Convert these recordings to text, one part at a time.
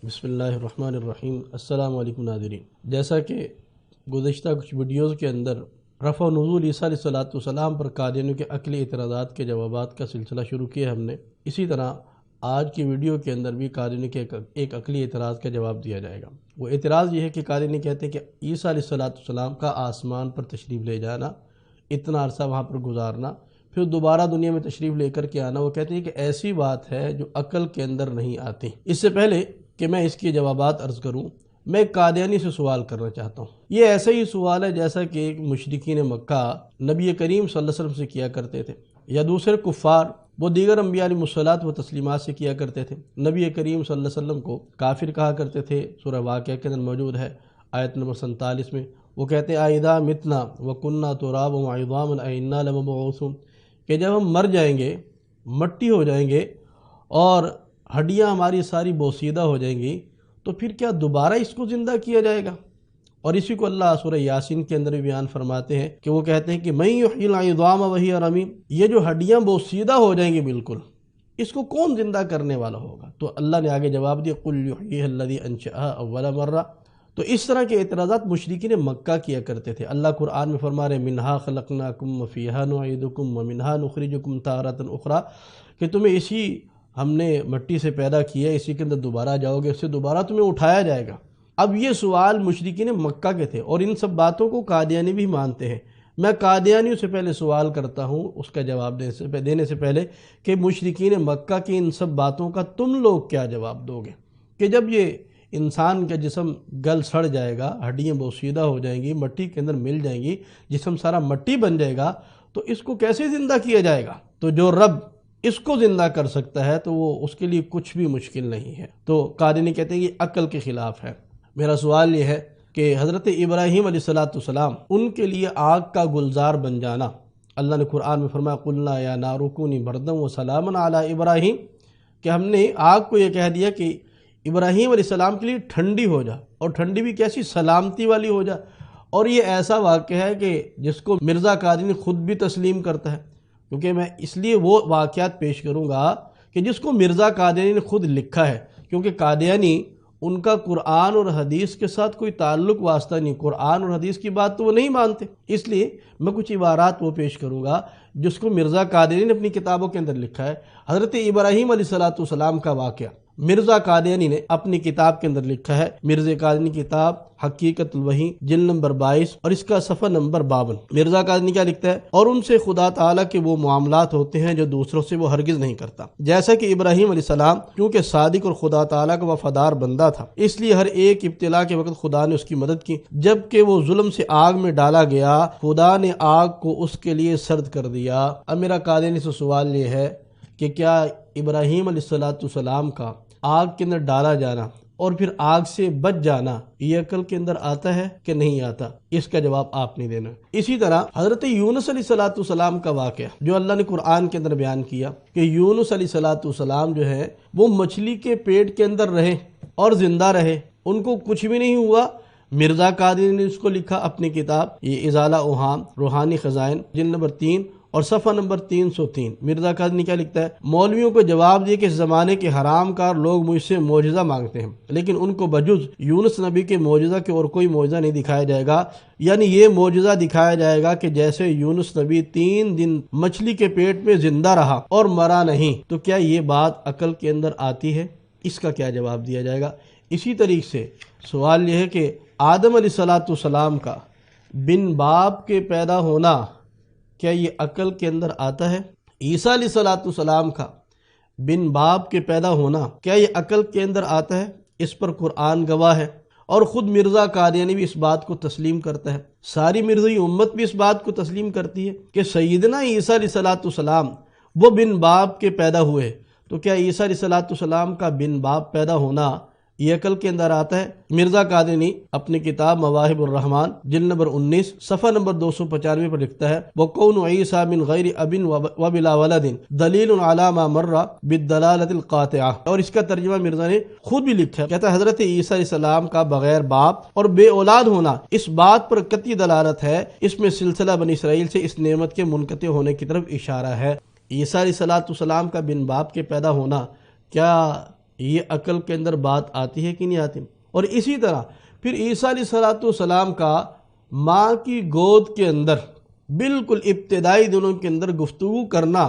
بسم اللہ الرحمن الرحیم۔ السلام علیکم ناظرین، جیسا کہ گزشتہ کچھ ویڈیوز کے اندر رفع و نزول عیسیٰ علیہ السلام پر قادیانیوں کے عقلی اعتراضات کے جوابات کا سلسلہ شروع کیا ہم نے، اسی طرح آج کی ویڈیو کے اندر بھی قادیانیوں کے ایک عقلی اعتراض کا جواب دیا جائے گا۔ وہ اعتراض یہ ہے کہ قادیانی کہتے ہیں کہ عیسیٰ علیہ السلام کا آسمان پر تشریف لے جانا، اتنا عرصہ وہاں پر گزارنا، پھر دوبارہ دنیا میں تشریف لے کر کے آنا، وہ کہتے ہیں کہ ایسی بات ہے جو عقل کے اندر نہیں آتی۔ اس سے پہلے کہ میں اس کے جوابات عرض کروں، میں قادیانی سے سوال کرنا چاہتا ہوں۔ یہ ایسا ہی سوال ہے جیسا کہ ایک مشرکین مکہ نبی کریم صلی اللہ علیہ وسلم سے کیا کرتے تھے، یا دوسرے کفار وہ دیگر انبیاء علیہ الصلوۃ و تسلیمات سے کیا کرتے تھے۔ نبی کریم صلی اللہ علیہ وسلم کو کافر کہا کرتے تھے، سورہ واقعہ کے اندر موجود ہے آیت نمبر 47 میں۔ وہ کہتے ہیں اذا متنا وکننا ترابا وعظاما انا لمبعوثون، کہ جب ہم مر جائیں گے، مٹی ہو جائیں گے اور ہڈیاں ہماری ساری بوسیدہ ہو جائیں گی، تو پھر کیا دوبارہ اس کو زندہ کیا جائے گا؟ اور اسی کو اللہ سورہ یاسین کے اندر بھی بیان فرماتے ہیں کہ وہ کہتے ہیں کہ من یحیی العظام وہی رمیم، یہ جو ہڈیاں بوسیدہ ہو جائیں گی بالکل، اس کو کون زندہ کرنے والا ہوگا؟ تو اللہ نے آگے جواب دیا قل یحییھا الذی انشأھا اول مرہ۔ تو اس طرح کے اعتراضات مشرکین مکہ کیا کرتے تھے۔ اللہ قرآن میں فرما رہے منہا خلقناکم وفیہا نعیدکم ومنہا نخرجکم تارۃ اخری، کہ تمہیں اسی ہم نے مٹی سے پیدا کیا، اسی کے اندر دوبارہ جاؤ گے، اس سے دوبارہ تمہیں اٹھایا جائے گا۔ اب یہ سوال مشرکین مکہ کے تھے، اور ان سب باتوں کو قادیانی بھی مانتے ہیں۔ میں قادیانیوں سے پہلے سوال کرتا ہوں اس کا جواب دینے سے پہلے کہ مشرکین مکہ کی ان سب باتوں کا تم لوگ کیا جواب دو گے؟ کہ جب یہ انسان کا جسم گل سڑ جائے گا، ہڈیاں بوسیدہ ہو جائیں گی، مٹی کے اندر مل جائیں گی، جسم سارا مٹی بن جائے گا، تو اس کو کیسے زندہ کیا جائے گا؟ تو جو رب اس کو زندہ کر سکتا ہے تو وہ اس کے لیے کچھ بھی مشکل نہیں ہے۔ تو قادیانی کہتے ہیں یہ عقل کے خلاف ہے۔ میرا سوال یہ ہے کہ حضرت ابراہیم علیہ السلام ان کے لیے آگ کا گلزار بن جانا، اللہ نے قرآن میں فرمایا قلنا یا نار کونی بردا وسلاما علی ابراہیم، کہ ہم نے آگ کو یہ کہہ دیا کہ ابراہیم علیہ السلام کے لیے ٹھنڈی ہو جا، اور ٹھنڈی بھی کیسی سلامتی والی ہو جا۔ اور یہ ایسا واقعہ ہے کہ جس کو مرزا قادیانی خود بھی تسلیم کرتا ہے، کیونکہ میں اس لیے وہ واقعات پیش کروں گا کہ جس کو مرزا قادیانی نے خود لکھا ہے، کیونکہ قادیانی ان کا قرآن اور حدیث کے ساتھ کوئی تعلق واسطہ نہیں، قرآن اور حدیث کی بات تو وہ نہیں مانتے، اس لیے میں کچھ عبارات وہ پیش کروں گا جس کو مرزا قادیانی نے اپنی کتابوں کے اندر لکھا ہے۔ حضرت ابراہیم علیہ السلام کا واقعہ مرزا قادیانی نے اپنی کتاب کے اندر لکھا ہے، مرزا قادیانی کتاب حقیقت الوحی جلد نمبر 22 اور اس کا صفحہ نمبر 52۔ مرزا قادیانی کیا لکھتا ہے؟ اور ان سے خدا تعالیٰ کے وہ معاملات ہوتے ہیں جو دوسروں سے وہ ہرگز نہیں کرتا، جیسا کہ ابراہیم علیہ السلام کیونکہ صادق اور خدا تعالیٰ کا وفادار بندہ تھا، اس لیے ہر ایک ابتلا کے وقت خدا نے اس کی مدد کی۔ جب کہ وہ ظلم سے آگ میں ڈالا گیا، خدا نے آگ کو اس کے لیے سرد کر دیا۔ اب میرا قادیانی سے سوال یہ ہے کہ کیا ابراہیم علیہ السلام کا آگ کے اندر ڈالا جانا اور پھر آگ سے بچ جانا یہ عقل کے اندر آتا ہے کہ نہیں آتا؟ اس کا جواب آپ نہیں دینا۔ اسی طرح حضرت یونس علیہ السلام کا واقعہ جو اللہ نے قرآن کے اندر بیان کیا کہ یونس علیہ السلام جو ہے وہ مچھلی کے پیٹ کے اندر رہے اور زندہ رہے، ان کو کچھ بھی نہیں ہوا۔ مرزا قادیانی نے اس کو لکھا اپنی کتاب یہ ازالہ اوہام روحانی خزائن جلد نمبر 3 اور صفحہ نمبر 303۔ مرزا قادیانی کیا لکھتا ہے؟ مولویوں کو جواب دیے کہ اس زمانے کے حرام کار لوگ مجھ سے معجزہ مانگتے ہیں، لیکن ان کو بجز یونس نبی کے معجزہ کے اور کوئی معجزہ نہیں دکھایا جائے گا، یعنی یہ معجزہ دکھایا جائے گا کہ جیسے یونس نبی 3 دن مچھلی کے پیٹ میں زندہ رہا اور مرا نہیں، تو کیا یہ بات عقل کے اندر آتی ہے؟ اس کا کیا جواب دیا جائے گا؟ اسی طریقے سے سوال یہ ہے کہ آدم علیہ السلام کا بن باپ کے پیدا ہونا کیا یہ عقل کے اندر آتا ہے؟ عیسیٰ علیہ السلام کا بن باپ کے پیدا ہونا کیا یہ عقل کے اندر آتا ہے؟ اس پر قرآن گواہ ہے، اور خود مرزا قادیانی بھی اس بات کو تسلیم کرتا ہے، ساری مرزائی امت بھی اس بات کو تسلیم کرتی ہے کہ سیدنا عیسیٰ علیہ السلام وہ بن باپ کے پیدا ہوئے۔ تو کیا عیسیٰ علیہ السلام کا بن باپ پیدا ہونا یہ عقل کے اندر آتا ہے؟ مرزا قادیانی اپنی کتاب مواہب الرحمن جلد نمبر 19 صفحہ نمبر 295 پر لکھتا ہے وَقَوْنُ عِيسَىٰ مِنْ غَيْرِ أَبٍ وَبِلَا وَلَدٍ دَلِيلٌ عَلَىٰ مَا مَرَّ بِالدَّلَالَةِ الْقَاطِعَةِ۔ اور اس کا ترجمہ مرزا نے خود بھی لکھا ہے، کہتا ہے حضرت عیسیٰ علیہ السلام کا بغیر باپ اور بے اولاد ہونا اس بات پر قطعی دلالت ہے، اس میں سلسلہ بنی اسرائیل سے اس نعمت کے منقطع ہونے کی طرف اشارہ ہے۔ عیسیٰ علیہ السلام کا بن باپ کے پیدا ہونا کیا یہ عقل کے اندر بات آتی ہے کہ نہیں آتی؟ اور اسی طرح پھر عیسیٰ علیہ السلام کا ماں کی گود کے اندر بالکل ابتدائی دنوں کے اندر گفتگو کرنا،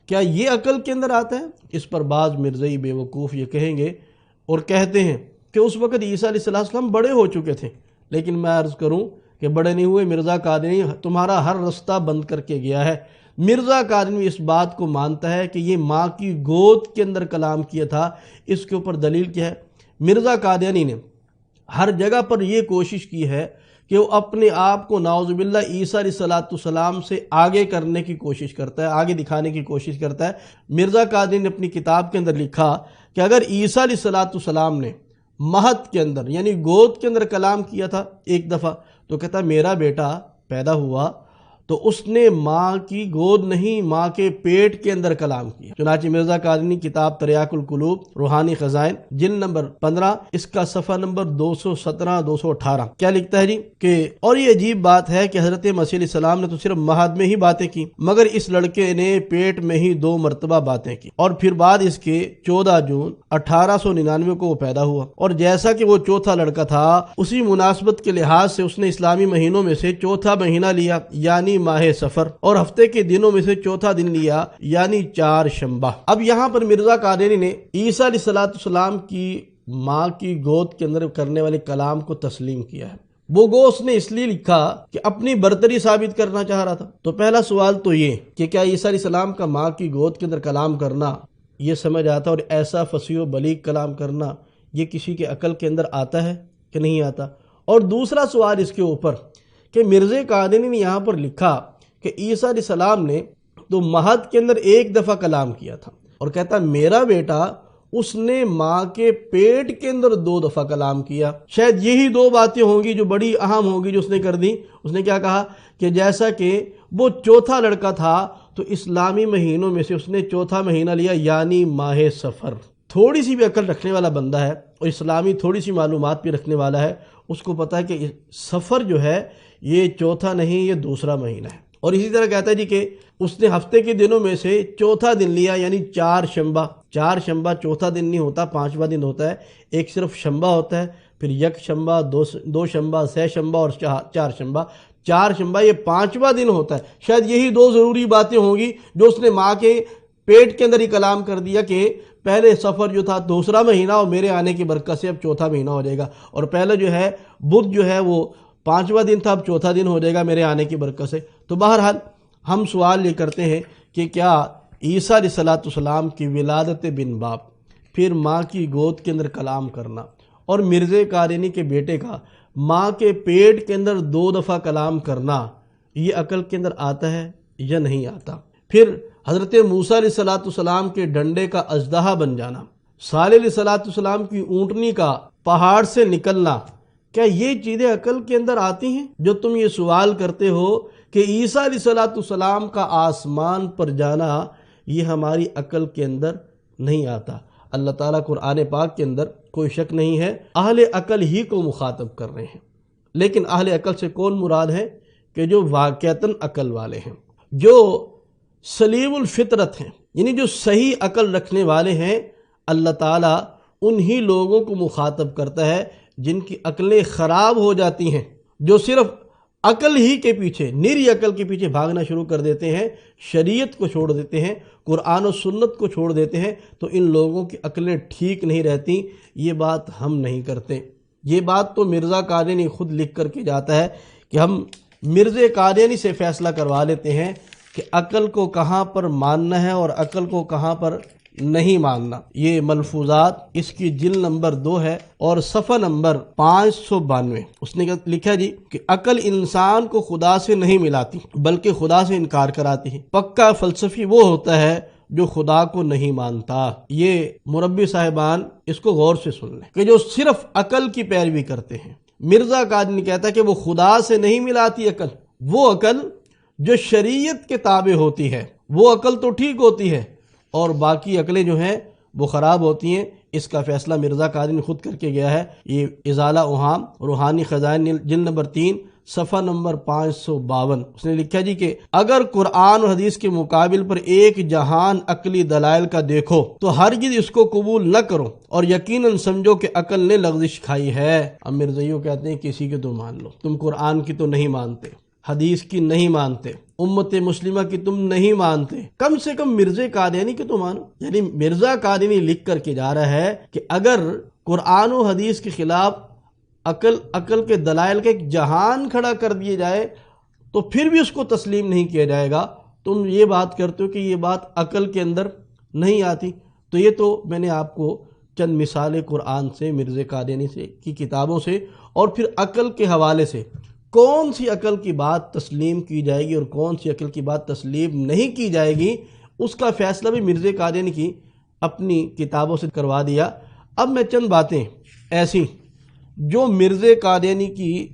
کیا یہ عقل کے اندر آتا ہے؟ اس پر بعض مرزائی بے وقوف یہ کہیں گے اور کہتے ہیں کہ اس وقت عیسیٰ علیہ السلام بڑے ہو چکے تھے، لیکن میں عرض کروں کہ بڑے نہیں ہوئے۔ مرزا قادری تمہارا ہر رستہ بند کر کے گیا ہے۔ مرزا قادری اس بات کو مانتا ہے کہ یہ ماں کی گود کے اندر کلام کیا تھا۔ اس کے اوپر دلیل کیا ہے؟ مرزا قادری نے ہر جگہ پر یہ کوشش کی ہے کہ وہ اپنے آپ کو نعوذ باللہ عیسیٰ علیہ السلام سے آگے کرنے کی کوشش کرتا ہے، آگے دکھانے کی کوشش کرتا ہے۔ مرزا قادری نے اپنی کتاب کے اندر لکھا کہ اگر عیسیٰ علیہ السلام نے مہد کے اندر یعنی گود کے اندر کلام کیا تھا ایک دفعہ، تو کہتا میرا بیٹا پیدا ہوا تو اس نے ماں کی گود نہیں، ماں کے پیٹ کے اندر کلام کیا۔ چنانچہ مرزا قادری کتاب تریاق القلوب روحانی خزائن جلد نمبر 15 اس کا صفحہ نمبر 217-218 کیا لکھتا ہے جی کہ اور یہ عجیب بات ہے کہ حضرت مسیح علیہ السلام نے تو صرف مہد میں ہی باتیں کی، مگر اس لڑکے نے پیٹ میں ہی 2 مرتبہ باتیں کی، اور پھر بعد اس کے 14 جون 1899 کو وہ پیدا ہوا، اور جیسا کہ وہ چوتھا لڑکا تھا اسی مناسبت کے لحاظ سے اس نے اسلامی مہینوں میں سے چوتھا مہینہ لیا یعنی ماہ سفر، اور ہفتے کے دنوں میں سے چوتھا دن لیا یعنی 4 شنبہ۔ اب یہاں پر مرزا قادری نے عیسیٰ علیہ السلام کی ماں کی گود کے اندر کرنے والے کلام کو تسلیم کیا ہے۔ وہ گو اس نے اس لیے لکھا کہ اپنی برتری ثابت کرنا چاہ رہا تھا۔ تو پہلا سوال تو یہ کہ کیا عیسیٰ علیہ السلام کا ماں کی گود کے اندر کلام کرنا یہ سمجھ آتا، اور ایسا فصیح و بلیغ کلام کرنا یہ کسی کے عقل کے اندر آتا ہے کہ نہیں آتا؟ اور دوسرا سوال اس کے اوپر کہ مرزا قادری نے یہاں پر لکھا کہ عیسیٰ علیہ السلام نے تو مہد کے اندر ایک دفعہ کلام کیا تھا، اور کہتا میرا بیٹا اس نے ماں کے پیٹ کے اندر 2 دفعہ کلام کیا۔ شاید یہی 2 باتیں ہوں گی جو بڑی اہم ہوں گی جو اس نے کر دی۔ اس نے کیا کہا کہ جیسا کہ وہ چوتھا لڑکا تھا تو اسلامی مہینوں میں سے اس نے چوتھا مہینہ لیا یعنی ماہ سفر۔ تھوڑی سی بھی عقل رکھنے والا بندہ ہے اور اسلامی تھوڑی سی معلومات بھی رکھنے والا ہے، اس کو پتہ ہے کہ سفر جو ہے یہ چوتھا نہیں، یہ دوسرا مہینہ ہے۔ اور اسی طرح کہتا ہے جی کہ اس نے ہفتے کے دنوں میں سے چوتھا دن لیا یعنی 4 شنبہ۔ 4 شنبہ چوتھا دن نہیں ہوتا، 5واں دن ہوتا ہے۔ ایک صرف شنبہ ہوتا ہے، پھر یک شنبہ، دو شنبہ، سہ شنبہ اور 4 شنبہ۔ 4 شنبہ یہ 5واں دن ہوتا ہے۔ شاید یہی 2 ضروری باتیں ہوں گی جو اس نے ماں کے پیٹ کے اندر ہی کلام کر دیا کہ پہلے سفر جو تھا دوسرا مہینہ اور میرے آنے کی برکت سے اب چوتھا مہینہ ہو جائے گا، اور پہلے جو ہے بدھ جو ہے وہ 5واں دن تھا، اب چوتھا دن ہو جائے گا میرے آنے کی برکت سے۔ تو بہرحال ہم سوال یہ کرتے ہیں کہ کیا عیسیٰ علیہ السلام کی ولادت بن باپ، پھر ماں کی گود کے اندر کلام کرنا، اور مرزا قادری کے بیٹے کا ماں کے پیٹ کے اندر 2 دفعہ کلام کرنا یہ عقل کے اندر آتا ہے یا نہیں آتا؟ پھر حضرت موسیٰ علیہ السلام کے ڈنڈے کا اژدہا بن جانا، صالح علیہ السلام کی اونٹنی کا پہاڑ سے نکلنا، کیا یہ چیزیں عقل کے اندر آتی ہیں؟ جو تم یہ سوال کرتے ہو کہ عیسیٰ علیہ السلام کا آسمان پر جانا یہ ہماری عقل کے اندر نہیں آتا۔ اللہ تعالیٰ قرآن پاک کے اندر کوئی شک نہیں ہے اہل عقل ہی کو مخاطب کر رہے ہیں، لیکن اہل عقل سے کون مراد ہے؟ کہ جو واقعتاً عقل والے ہیں، جو سلیم الفطرت ہیں، یعنی جو صحیح عقل رکھنے والے ہیں۔ اللہ تعالیٰ انہی لوگوں کو مخاطب کرتا ہے جن کی عقلیں خراب ہو جاتی ہیں، جو صرف عقل ہی کے پیچھے، نری عقل کے پیچھے بھاگنا شروع کر دیتے ہیں، شریعت کو چھوڑ دیتے ہیں، قرآن و سنت کو چھوڑ دیتے ہیں، تو ان لوگوں کی عقلیں ٹھیک نہیں رہتی۔ یہ بات ہم نہیں کرتے، یہ بات تو مرزا قادری خود لکھ کر کے جاتا ہے کہ ہم مرزا قادری سے فیصلہ کروا لیتے ہیں کہ عقل کو کہاں پر ماننا ہے اور عقل کو کہاں پر نہیں ماننا۔ یہ ملفوظات اس کی جلد نمبر 2 ہے اور صفحہ نمبر 592۔ اس نے لکھا جی کہ عقل انسان کو خدا سے نہیں ملاتی بلکہ خدا سے انکار کراتی ہے۔ پکا فلسفی وہ ہوتا ہے جو خدا کو نہیں مانتا۔ یہ مربی صاحبان اس کو غور سے سن لیں کہ جو صرف عقل کی پیروی کرتے ہیں۔ مرزا قادری کہتا ہے کہ وہ خدا سے نہیں ملاتی عقل، وہ عقل جو شریعت کے تابع ہوتی ہے وہ عقل تو ٹھیک ہوتی ہے، اور باقی عقلیں جو ہیں وہ خراب ہوتی ہیں۔ اس کا فیصلہ مرزا قادری نے خود کر کے گیا ہے۔ یہ ازالہ اوہام روحانی خزائن جلد نمبر 3 صفحہ نمبر 552، اس نے لکھا جی کہ اگر قرآن اور حدیث کے مقابل پر ایک جہان عقلی دلائل کا دیکھو تو ہرگز اس کو قبول نہ کرو اور یقیناً سمجھو کہ عقل نے لغزش کھائی ہے۔ اب مرزائیوں کہتے ہیں کسی کے تو مان لو، تم قرآن کی تو نہیں مانتے، حدیث کی نہیں مانتے، امت مسلمہ کی تم نہیں مانتے، کم سے کم مرزا قادیانی کی تو مانو۔ یعنی مرزا قادیانی لکھ کر کے جا رہا ہے کہ اگر قرآن و حدیث کے خلاف عقل کے دلائل کا ایک جہان کھڑا کر دیے جائے تو پھر بھی اس کو تسلیم نہیں کیا جائے گا۔ تم یہ بات کرتے ہو کہ یہ بات عقل کے اندر نہیں آتی۔ تو یہ تو میں نے آپ کو چند مثالیں قرآن سے، مرزا قادیانی سے کی کتابوں سے اور پھر عقل کے حوالے سے کون سی عقل کی بات تسلیم کی جائے گی اور کون سی عقل کی بات تسلیم نہیں کی جائے گی، اس کا فیصلہ بھی مرزا قادیانی کی اپنی کتابوں سے کروا دیا۔ اب میں چند باتیں ایسی جو مرزا قادیانی کی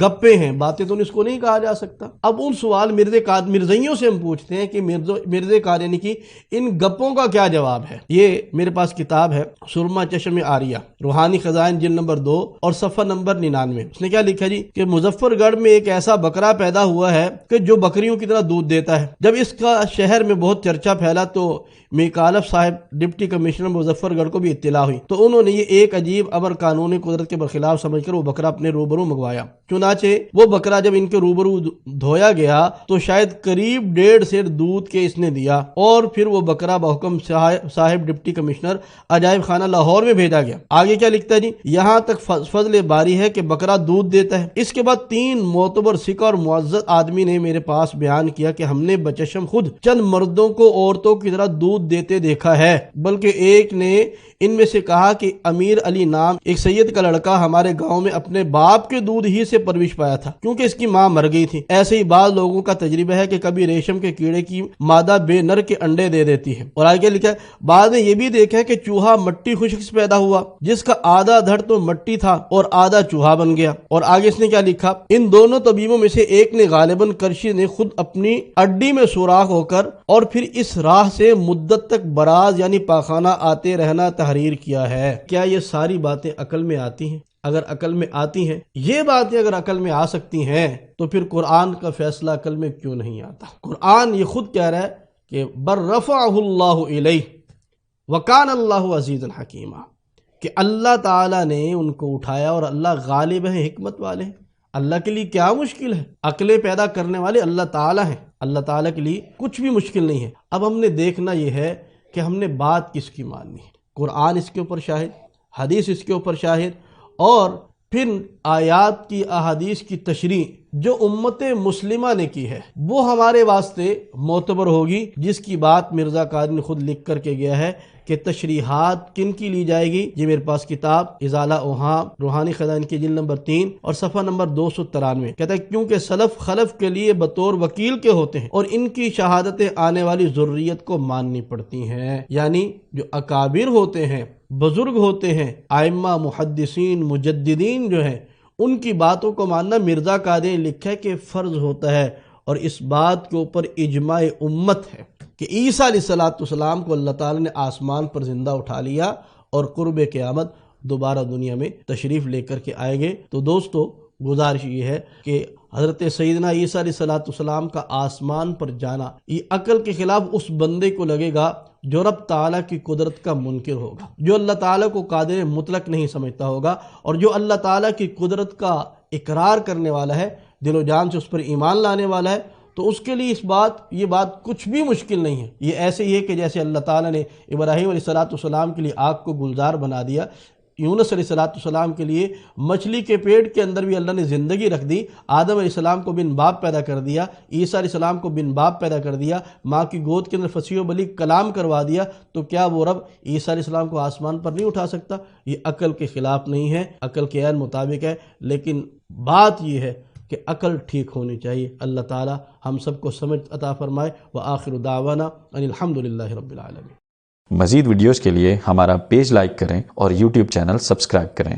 گپیں ہیں، باتیں تو اس کو نہیں کہا جا سکتا، اب ان سوال مرزائیوں سے ہم پوچھتے ہیں کہ مرزا قادیانی کی ان گپوں کا کیا جواب ہے۔ یہ میرے پاس کتاب ہے سرما چشم آریہ روحانی خزائن جلد نمبر 2 اور صفحہ نمبر 99۔ اس نے کیا لکھا جی کہ مظفر گڑھ میں ایک ایسا بکرا پیدا ہوا ہے کہ جو بکریوں کی طرح دودھ دیتا ہے۔ جب اس کا شہر میں بہت چرچا پھیلا تو میکالف صاحب ڈپٹی کمشنر مظفر گڑھ کو بھی اطلاع ہوئی، تو انہوں نے یہ ایک عجیب امر قانونی قدرت کے برخلاف سمجھ کر وہ بکرا اپنے روبرو منگوایا۔ چنانچہ وہ بکرا جب ان کے روبرو دھویا گیا تو شاید قریب 1.5 سیر دودھ کے اس نے دیا، اور پھر وہ بکرا بحکم صاحب ڈپٹی کمشنر عجائب خانہ لاہور میں بھیجا گیا۔ آگے کیا لکھتا ہے جی، یہاں تک فضل باری ہے کہ بکرا دودھ دیتا ہے۔ اس کے بعد 3 معتبر سکھ اور معزز آدمی نے میرے پاس بیان کیا کہ ہم نے بچشم خود چند مردوں کو عورتوں کی طرح دودھ دیتے دیکھا ہے، بلکہ ایک نے ان میں سے کہا کہ امیر علی نام ایک سید کا لڑکا ہمارے گاؤں میں اپنے باپ کے دودھ ہی سے پرورش پایا تھا کیونکہ اس کی ماں مر گئی تھی۔ ایسے ہی بعض لوگوں کا تجربہ ہے کہ کبھی ریشم کے کیڑے کی مادہ بے نر کے انڈے دے دیتی ہے۔ اور آگے لکھا ہے بعض نے یہ بھی دیکھا کہ چوہا مٹی خشک سے پیدا ہوا جس کا آدھا دھڑ تو مٹی تھا اور آدھا چوہا بن گیا۔ اور آگے اس نے کیا لکھا، ان دونوں طبیبوں میں سے ایک نے غالباً کرشی نے خود اپنی اڈی میں سوراخ ہو کر اور پھر اس راہ سے مدت تک براز یعنی پاخانہ آتے رہنا تحریر کیا ہے۔ کیا یہ ساری باتیں عقل میں آتی ہیں؟ اگر عقل میں آتی ہیں، یہ باتیں اگر عقل میں آ سکتی ہیں تو پھر قرآن کا فیصلہ عقل میں کیوں نہیں آتا؟ قرآن یہ خود کہہ رہا ہے کہ بر رفعہ اللہ الیہ وکان اللہ عزیزا حکیما، کہ اللہ تعالیٰ نے ان کو اٹھایا اور اللہ غالب ہے، حکمت والے ہیں۔ اللہ کے لیے کیا مشکل ہے؟ عقلیں پیدا کرنے والے اللہ تعالیٰ ہیں، اللہ تعالیٰ کے لیے کچھ بھی مشکل نہیں ہے۔ اب ہم نے دیکھنا یہ ہے کہ ہم نے بات کس کی ماننی ہے۔ قرآن اس کے اوپر شاہد، حدیث اس کے اوپر شاہد، اور پھر آیات کی احادیث کی تشریح جو امت مسلمہ نے کی ہے وہ ہمارے واسطے معتبر ہوگی، جس کی بات مرزا قادری نے خود لکھ کر کے گیا ہے کہ تشریحات کن کی لی جائے گی۔ یہ میرے پاس کتاب ازالہ اوہام روحانی خزائن کی جلد نمبر 3 اور صفحہ نمبر 293 کہتا ہے کیونکہ سلف خلف کے لیے بطور وکیل کے ہوتے ہیں اور ان کی شہادتیں آنے والی ضروریت کو ماننی پڑتی ہیں۔ یعنی جو اکابر ہوتے ہیں، بزرگ ہوتے ہیں، ائمہ محدثین مجددین جو ہیں، ان کی باتوں کو ماننا مرزا قادری نے لکھا ہے کہ فرض ہوتا ہے، اور اس بات کے اوپر اجماع امت ہے کہ عیسیٰ علیہ السلام کو اللہ تعالیٰ نے آسمان پر زندہ اٹھا لیا اور قرب قیامت دوبارہ دنیا میں تشریف لے کر کے آئے گے۔ تو دوستو گزارش یہ ہے کہ حضرت سیدنا عیسیٰ علیہ السلام کا آسمان پر جانا یہ عقل کے خلاف اس بندے کو لگے گا جو رب تعالیٰ کی قدرت کا منکر ہوگا، جو اللہ تعالیٰ کو قادر مطلق نہیں سمجھتا ہوگا، اور جو اللہ تعالیٰ کی قدرت کا اقرار کرنے والا ہے، دل و جان سے اس پر ایمان لانے والا ہے، تو اس کے لیے یہ بات کچھ بھی مشکل نہیں ہے۔ یہ ایسے ہی ہے کہ جیسے اللہ تعالیٰ نے ابراہیم علیہ السلام کے لیے آگ کو گلزار بنا دیا، یونس علیہ السلام کے لیے مچھلی کے پیٹ کے اندر بھی اللہ نے زندگی رکھ دی، آدم علیہ السلام کو بن باپ پیدا کر دیا، عیسیٰ علیہ السلام کو بن باپ پیدا کر دیا، ماں کی گود کے اندر فصیح و بلیغ کلام کروا دیا، تو کیا وہ رب عیسیٰ علیہ السلام کو آسمان پر نہیں اٹھا سکتا؟ یہ عقل کے خلاف نہیں ہے، عقل کے عین مطابق ہے، لیکن بات یہ ہے کہ عقل ٹھیک ہونی چاہیے۔ اللہ تعالی ہم سب کو سمجھ عطا فرمائے۔ وآخر دعوانا ان الحمدللہ رب العالمین۔ مزید ویڈیوز کے لیے ہمارا پیج لائک کریں اور یوٹیوب چینل سبسکرائب کریں۔